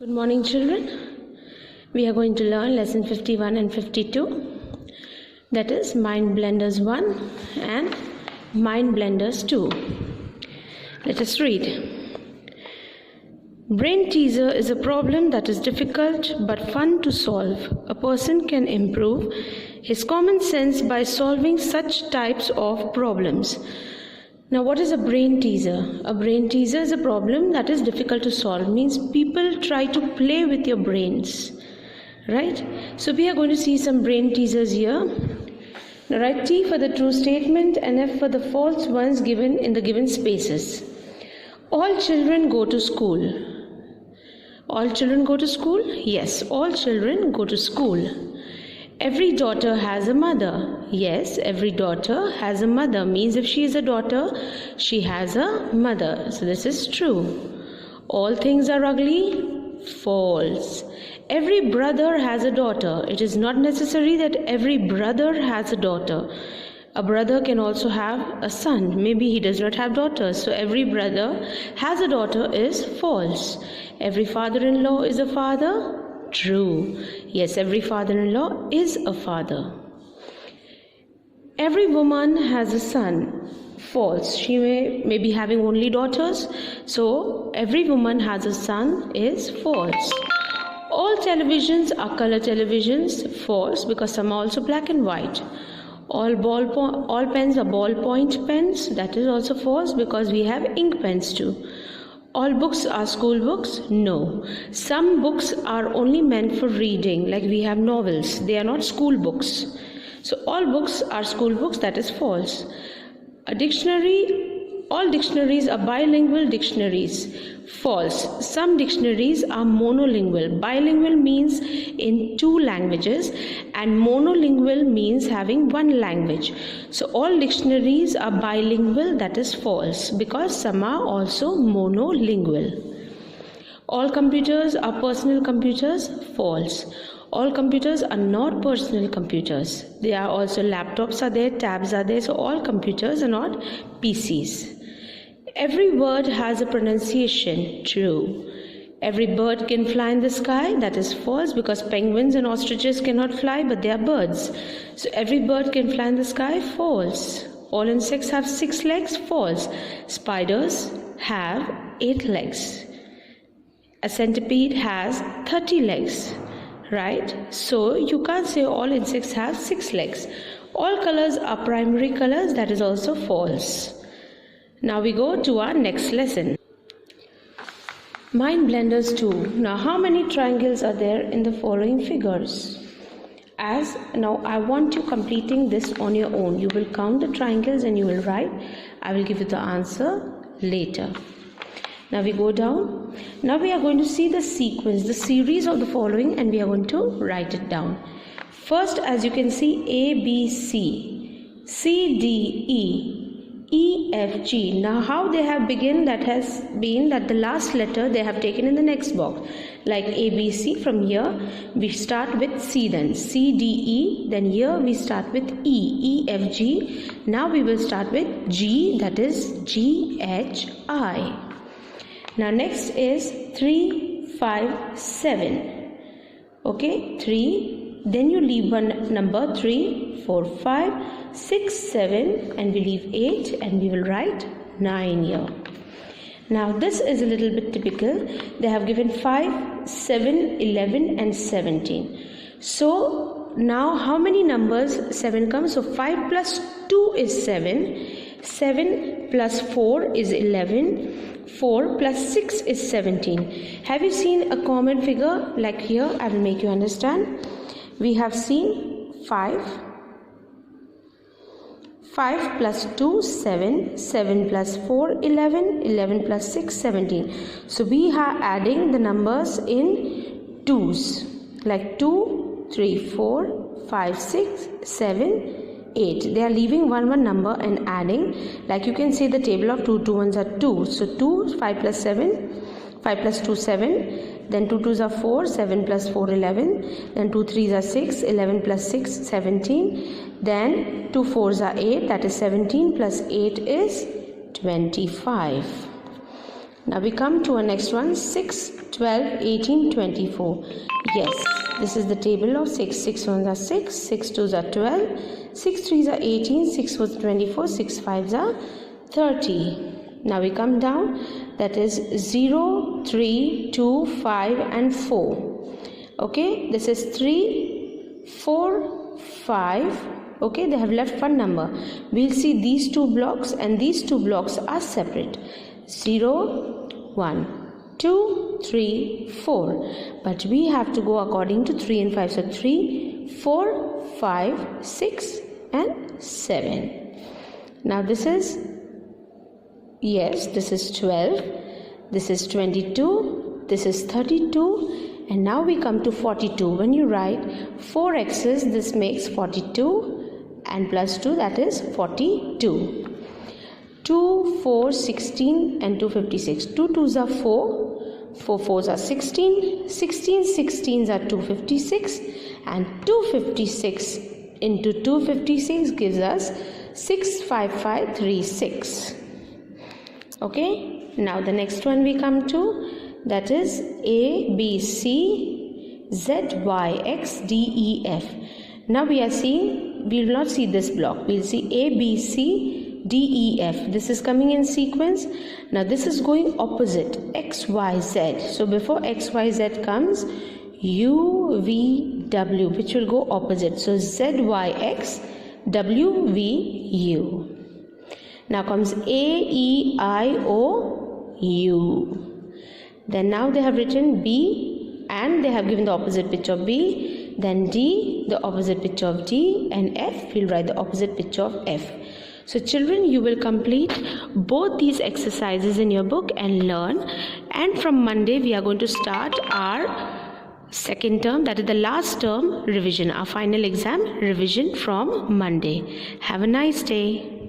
Good morning, children. We are going to learn lesson 51 and 52, that is Mind Blenders 1 and Mind Blenders 2. Let us read. Brain teaser is a problem that is difficult but fun to solve. A person can improve his common sense by solving such types of problems. Now, what is a brain teaser? A brain teaser is a problem that is difficult to solve. Means people try to play with your brains, right? So we are going to see some brain teasers here. Now, write T for the true statement and F for the false ones given in the given spaces. All children go to school. All children go to school? Yes, all children go to school. Every daughter has a mother. Yes, every daughter has a mother. Means if she is a daughter, she has a mother. So this is true. All things are ugly. False. Every brother has a daughter. It is not necessary that every brother has a daughter. A brother can also have a son. Maybe he does not have daughters. So every brother has a daughter is false. Every father-in-law is a father. True. Yes, every father-in-law is a father. Every woman has a son. False. She may be having only daughters. So every woman has a son is false. All televisions are color televisions. False, because some are also black and white. All pens are ballpoint pens. That is also false, because we have ink pens too. All books are school books? No. Some books are only meant for reading, like we have novels. They are not school books. So all books are school books. That is false. A dictionary, all dictionaries are bilingual dictionaries. False. Some dictionaries are monolingual. Bilingual means in two languages and monolingual means having one language. So all dictionaries are bilingual. That is false, because some are also monolingual. All computers are personal computers. False. All computers are not personal computers. They are also laptops are there, tabs are there. So all computers are not PCs. Every word has a pronunciation. True. Every bird can fly in the sky. That is false, because penguins and ostriches cannot fly, but they are birds. So every bird can fly in the sky. False. All insects have 6 legs. False. Spiders have 8 legs. A centipede has 30 legs. Right? So you can't say all insects have 6 legs. All colors are primary colors. That is also false. Now we go to our next lesson. Mind Blenders 2. Now how many triangles are there in the following figures? Now I want you completing this on your own. You will count the triangles and you will write. I will give you the answer later. Now we go down. Now we are going to see the sequence, the series of the following, and we are going to write it down. First, as you can see, A, B, C, C, D, E, E, F, G. Now how they have begun, that has been that the last letter they have taken in the next box. Like A, B, C, from here we start with C, then C, D, E, then here we start with E, E, F, G. Now we will start with G, that is G, H, I. Now next is 3, 5, 7. Okay, 3. Then you leave one number 3, 4, 5, 6, 7, and we leave 8, and we will write 9 here. Now this is a little bit typical. They have given 5, 7, 11, and 17. So now how many numbers 7 comes? So 5 plus 2 is 7. 7 plus 4 is 11. 4 plus 6 is 17. Have you seen a common figure? Like here, I will make you understand. We have seen 5. 5 plus 2, 7. 7 plus 4, 11. 11 plus 6, 17. So we are adding the numbers in twos. Like 2, 3, 4, 5, 6, 7, 8. They are leaving one number and adding. Like you can see the table of 2 ones are 2. So 2, 5 plus 7, 5 plus 2, 7. Then 2 2s are 4, 7 plus 4, 11. Then 2 3s are 6, 11 plus 6, 17. Then 2 4s are 8, that is 17 plus 8 is 25. Now we come to our next one, 6 12, 18, 24. Yes, this is the table of 6. 6 ones are 6, 6 twos are 12, 6 threes are 18, 6 fours are 24, 6 fives are 30. Now we come down, that is 0, 3, 2, 5 and 4. Okay, this is 3, 4, 5. Okay, they have left one number. We'll see these two blocks, and these two blocks are separate. 0, 1, 2, 3, 4. But we have to go according to 3 and 5. So 3, 4, 5, 6 and 7. Now this is, yes, this is 12. This is 22. This is 32. And now we come to 42. When you write 4 x's, this makes 42. And plus 2, that is 42. 2, 4, 16 and 256. 2 2s are 4, 4 4s are 16, 16 16s are 256, and 256 into 256 gives us 65536. Okay, now the next one we come to, that is A, B, C, Z, Y, X, D, E, F. Now we are seeing, we will not see this block. We will see A, B, C, D, E, F. This is coming in sequence. Now this is going opposite, X, Y, Z. So before X, Y, Z comes, U, V, W, which will go opposite. So Z, Y, X, W, V, U. Now comes A, E, I, O, U. Then now they have written B, and they have given the opposite picture of B. Then D, the opposite picture of D, and F, we'll write the opposite picture of F. So children, you will complete both these exercises in your book and learn. And from Monday, we are going to start our second term, that is the last term revision, our final exam revision from Monday. Have a nice day.